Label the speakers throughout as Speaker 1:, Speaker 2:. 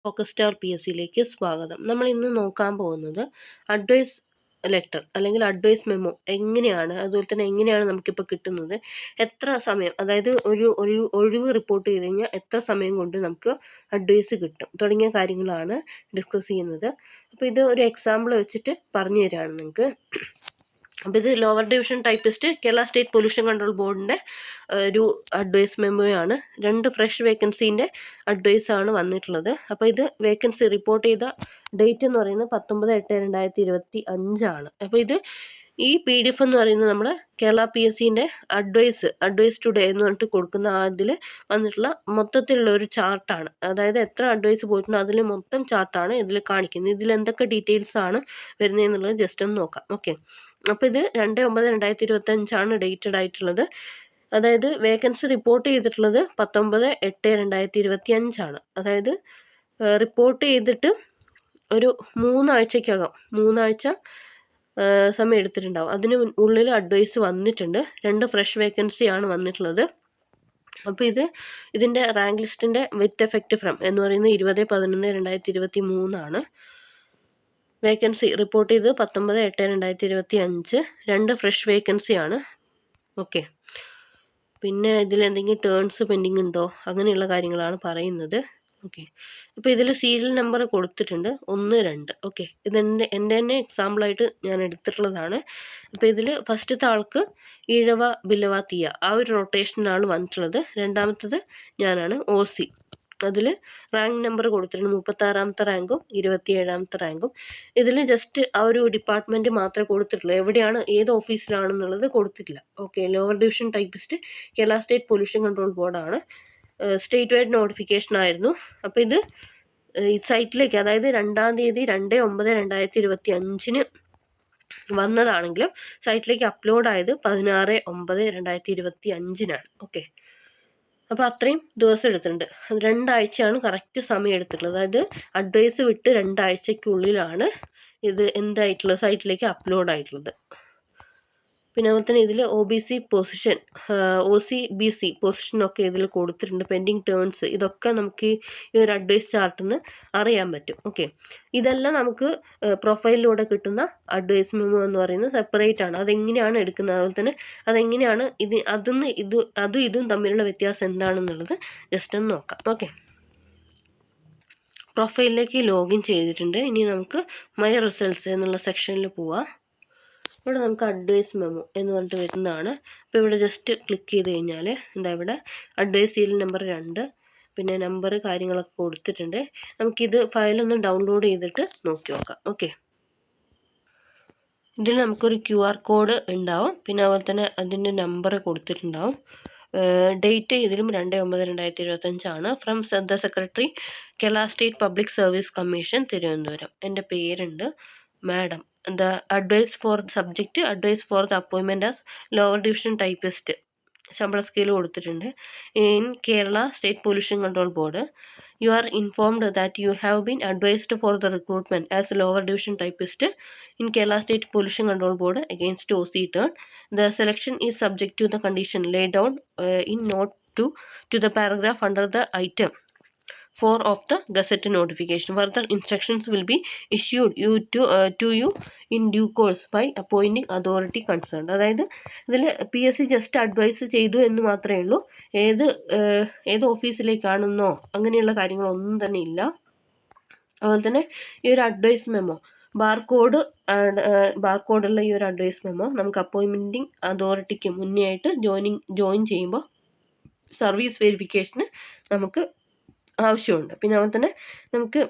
Speaker 1: Focus star P S സിയിലേക്ക് സ്വാഗതം. നമ്മൾ ഇന്ന് നോക്കാൻ പോകുന്നത് അഡ്വൈസ് ലെറ്റർ അല്ലെങ്കിൽ അഡ്വൈസ് മെമ്മോ എങ്ങനെയാണ്, അതുപോലെ തന്നെ എങ്ങനെയാണ് നമുക്കിപ്പോൾ കിട്ടുന്നത്, എത്ര സമയം, അതായത് ഒരു ഒരു ഒഴിവ് റിപ്പോർട്ട് ചെയ്ത് കഴിഞ്ഞാൽ എത്ര സമയം കൊണ്ട് നമുക്ക് അഡ്വൈസ് കിട്ടും തുടങ്ങിയ കാര്യങ്ങളാണ് ഡിസ്കസ് ചെയ്യുന്നത്. അപ്പോൾ ഇത് ഒരു എക്സാമ്പിൾ വെച്ചിട്ട് പറഞ്ഞു തരാണ് നിങ്ങൾക്ക്. അപ്പോൾ ഇത് lower division typist Kerala state pollution control ബോർഡിൻ്റെ ഒരു അഡ്വൈസ് മെമ്മോയാണ്. 2 ഫ്രഷ് വേക്കൻസീൻ്റെ അഡ്വൈസാണ് വന്നിട്ടുള്ളത്. അപ്പോൾ ഇത് വേക്കൻസി റിപ്പോർട്ട് ചെയ്ത ഡേറ്റ് എന്ന് പറയുന്നത് 19/8/2025 അപ്പോൾ ഇത് ഈ PDF എന്ന് പറയുന്നത് നമ്മുടെ കേരള PSCൻ്റെ അഡ്വൈസ് ടുഡേ എന്ന് പറഞ്ഞിട്ട് കൊടുക്കുന്ന അതിൽ വന്നിട്ടുള്ള മൊത്തത്തിലുള്ള ഒരു ചാർട്ടാണ്. അതായത് എത്ര അഡ്വൈസ് പോയിട്ടുണ്ട് അതിൽ മൊത്തം ചാർട്ടാണ് ഇതിൽ കാണിക്കുന്നത്. ഇതിൽ എന്തൊക്കെ ഡീറ്റെയിൽസ് ആണ് വരുന്നതെന്നുള്ളത് ജസ്റ്റ് ഒന്ന് നോക്കാം. ഓക്കെ, അപ്പോൾ ഇത് 2/9/2025 ഡേറ്റഡ് ആയിട്ടുള്ളത്. അതായത് വേക്കൻസി റിപ്പോർട്ട് ചെയ്തിട്ടുള്ളത് 19/8/2025. അതായത് റിപ്പോർട്ട് ചെയ്തിട്ട് ഒരു 3 ആഴ്ച സമയം എടുത്തിട്ടുണ്ടാവും. അതിന് ഉള്ളിൽ അഡ്വൈസ് വന്നിട്ടുണ്ട്. 2 ഫ്രഷ് വേക്കൻസിയാണ് വന്നിട്ടുള്ളത്. അപ്പോൾ ഇതിൻ്റെ റാങ്ക് ലിസ്റ്റിൻ്റെ വിത്ത് എഫക്റ്റ് ഫ്രം എന്ന് പറയുന്നത് 20/11/2023 വേക്കൻസി റിപ്പോർട്ട് ചെയ്ത് 19/8/2025. 2 ഫ്രഷ് വേക്കൻസിയാണ്. ഓക്കെ, പിന്നെ ഇതിലെന്തെങ്കിലും ടേൺസ് പെൻഡിങ് ഉണ്ടോ അങ്ങനെയുള്ള കാര്യങ്ങളാണ് പറയുന്നത്. ഓക്കെ, അപ്പോൾ ഇതിൽ സീരിയൽ നമ്പർ കൊടുത്തിട്ടുണ്ട് 1, 2. ഓക്കെ, എൻ്റെ തന്നെ എക്സാമ്പിളായിട്ട് ഞാൻ എടുത്തിട്ടുള്ളതാണ്. അപ്പോൾ ഇതിൽ ഫസ്റ്റത്തെ ആൾക്ക് ഈഴവ ബില്ലവ തീയ ആ ഒരു റൊട്ടേഷനാണ് വന്നിട്ടുള്ളത്. രണ്ടാമത്തത് ഞാനാണ് OC. അതിൽ റാങ്ക് നമ്പർ കൊടുത്തിട്ടുണ്ട് 36ാമത്തെ റാങ്കും 27ാമത്തെ റാങ്കും. ഇതിൽ ജസ്റ്റ് ആ ഒരു ഡിപ്പാർട്ട്മെൻറ്റ് മാത്രമേ കൊടുത്തിട്ടുള്ളൂ. എവിടെയാണ് ഏത് ഓഫീസിലാണെന്നുള്ളത് കൊടുത്തിട്ടില്ല. Okay, lower division typist Kerala state pollution control ബോർഡാണ്. സ്റ്റേറ്റ് വൈഡ് നോട്ടിഫിക്കേഷൻ ആയിരുന്നു. അപ്പോൾ ഇത് ഈ സൈറ്റിലേക്ക്, അതായത് 2-ാം തീയതി 2/9/2025 വന്നതാണെങ്കിലും സൈറ്റിലേക്ക് അപ്ലോഡ് ആയത് 16/9/2025 ഓക്കെ, അപ്പോൾ അത്രയും ദിവസം എടുത്തിട്ടുണ്ട്. 2 ആഴ്ചയാണ് കറക്റ്റ് സമയം എടുത്തിട്ടുള്ളത്. അതായത് അഡ്വൈസ് വിട്ട് 2 ആഴ്ചയ്ക്കുള്ളിലാണ് ഇത് എന്തായിട്ടുള്ളത്, സൈറ്റിലേക്ക് അപ്ലോഡ് ആയിട്ടുള്ളത്. പിന്നെ അതുപോലെ തന്നെ ഇതിൽ OBC പൊസിഷൻ, OC/BC പൊസിഷനൊക്കെ ഇതിൽ കൊടുത്തിട്ടുണ്ട്. പെൻഡിങ് ടേൺസ് ഇതൊക്കെ നമുക്ക് ഈ ഒരു അഡ്വൈസ് ചാർട്ടിൽ നിന്ന് അറിയാൻ പറ്റും. ഓക്കെ, ഇതെല്ലാം നമുക്ക് പ്രൊഫൈലിലൂടെ കിട്ടുന്ന അഡ്വൈസ് മെമ്മോ എന്ന് പറയുന്നത് സെപ്പറേറ്റ് ആണ്. അതെങ്ങനെയാണ് എടുക്കുന്നത്, അതുപോലെ തന്നെ അതെങ്ങനെയാണ് അതും ഇതും തമ്മിലുള്ള വ്യത്യാസം എന്താണെന്നുള്ളത് ജസ്റ്റ് ഒന്ന് നോക്കാം. ഓക്കെ, പ്രൊഫൈലിലേക്ക് ലോഗിൻ ചെയ്തിട്ടുണ്ട്. ഇനി നമുക്ക് മൈ റിസൾട്ട്സ് എന്നുള്ള സെക്ഷനിൽ പോവാം. ഇവിടെ നമുക്ക് അഡ്വൈസ് മെമ്മോ എന്ന് പറഞ്ഞിട്ട് വരുന്നതാണ്. അപ്പോൾ ഇവിടെ ജസ്റ്റ് ക്ലിക്ക് ചെയ്ത് കഴിഞ്ഞാൽ ഇവിടെ അഡ്വൈസ് സീരിയൽ നമ്പർ 2, പിന്നെ നമ്പർ കാര്യങ്ങളൊക്കെ കൊടുത്തിട്ടുണ്ട്. നമുക്കിത് ഫയലൊന്ന് ഡൗൺലോഡ് ചെയ്തിട്ട് നോക്കി നോക്കാം. ഓക്കെ, ഇതിൽ നമുക്കൊരു QR കോഡ് ഉണ്ടാവും. പിന്നെ അതുപോലെ തന്നെ അതിൻ്റെ നമ്പർ കൊടുത്തിട്ടുണ്ടാവും. ഡേറ്റ് ഇതിലും 2/9/2025 from the secretary Kerala state public service commission Thiruvananthapuram. എൻ്റെ പേരുണ്ട് madam. The advice for the subject, advice for the appointment as lower division typist. ശമ്പള സ്കെയിൽ കൊടുത്തിട്ടുണ്ട്. In Kerala state pollution control board you are informed that you have been advised for the recruitment as lower division typist in Kerala State Pollution Control Board against OC turn. The selection is subject to the condition laid down in note 2 to the paragraph under the item 4 of the Gazette notification. Further instructions will be issued to you in due course by appointing authority concerned. അതായത് ഇതിൽ PSC just advice ചെയ്തു എന്ന് മാത്രമേ ഉള്ളൂ. ഏത് ഓഫീസിലേക്കാണെന്നോ അങ്ങനെയുള്ള കാര്യങ്ങളൊന്നും തന്നെ ഇല്ല. അതുപോലെ തന്നെ ഈ ഒരു അഡ്വൈസ് മെമ്മോ ബാർകോഡുള്ള ഈ ഒരു അഡ്വൈസ് മെമ്മോ നമുക്ക് അപ്പോയിൻമെൻറ്റിംഗ് അതോറിറ്റിക്ക് മുന്നേ ആയിട്ട് ജോയിൻ ചെയ്യുമ്പോൾ സർവീസ് വെരിഫിക്കേഷന് നമുക്ക് ആവശ്യമുണ്ട്. പിന്നെ അതുപോലെ തന്നെ നമുക്ക്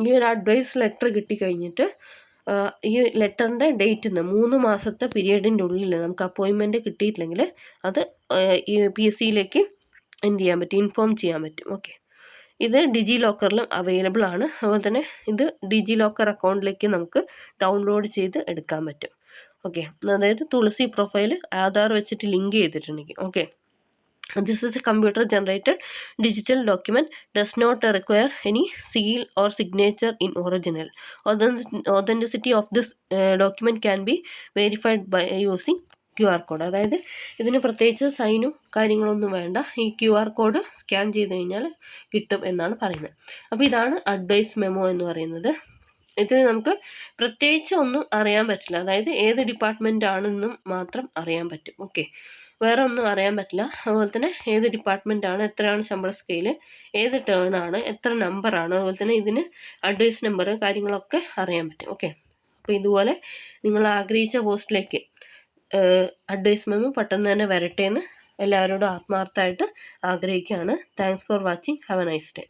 Speaker 1: ഈ ഒരു അഡ്വൈസ് ലെറ്റർ കിട്ടിക്കഴിഞ്ഞിട്ട് ഈ ലെറ്ററിൻ്റെ ഡേറ്റിൽ നിന്ന് 3 മാസത്തെ പീരീഡിൻ്റെ ഉള്ളിൽ നമുക്ക് അപ്പോയിൻമെൻറ്റ് കിട്ടിയിട്ടില്ലെങ്കിൽ അത് ഈ PSCയിലേക്ക് ഇൻഫോം ചെയ്യാൻ പറ്റും. ഓക്കെ, ഇത് ഡിജി ലോക്കറിലും അവൈലബിൾ ആണ്. അതുപോലെ തന്നെ ഇത് ഡിജി ലോക്കർ അക്കൗണ്ടിലേക്ക് നമുക്ക് ഡൗൺലോഡ് ചെയ്ത് എടുക്കാൻ പറ്റും. ഓക്കെ, അതായത് തുളസി പ്രൊഫൈൽ ആധാർ വെച്ചിട്ട് ലിങ്ക് ചെയ്തിട്ടുണ്ടെങ്കിൽ. Okay, this is a computer generated digital document, does not require any seal or signature in original. Authenticity of this document can be verified by using QR code. അതായത് ഇതിന് പ്രത്യേകിച്ച് സൈനും കാര്യങ്ങളൊന്നും വേണ്ട. ഈ QR code scan ചെയ്ത് കഴിഞ്ഞാൽ കിട്ടും എന്നാണ് പറയുന്നത്. അപ്പോൾ ഇതാണ് അഡ്വൈസ് മെമ്മോ എന്ന് പറയുന്നത്. ഇതിൽ നമുക്ക് പ്രത്യേകിച്ച് ഒന്നും അറിയാൻ പറ്റില്ല. അതായത് ഏത് ഡിപ്പാർട്ട്മെൻ്റ് ആണെന്നും മാത്രം അറിയാൻ പറ്റും. ഓക്കെ, വേറെ ഒന്നും അറിയാൻ പറ്റില്ല. അതുപോലെ തന്നെ ഏത് ഡിപ്പാർട്ട്മെൻ്റ് ആണ്, എത്രയാണ് ശമ്പള സ്കെയില്, ഏത് ടേൺ ആണ്, എത്ര നമ്പറാണ്, അതുപോലെ തന്നെ ഇതിന് അഡ്വൈസ് നമ്പർ കാര്യങ്ങളൊക്കെ അറിയാൻ പറ്റും. ഓക്കെ, അപ്പോൾ ഇതുപോലെ നിങ്ങൾ ആഗ്രഹിച്ച പോസ്റ്റിലേക്ക് അഡ്വൈസ് മെമ്മോ പെട്ടെന്ന് തന്നെ വരട്ടെ എന്ന് എല്ലാവരോടും ആത്മാർത്ഥമായിട്ട് ആഗ്രഹിക്കുകയാണ്. Thanks for watching. Have A nice day.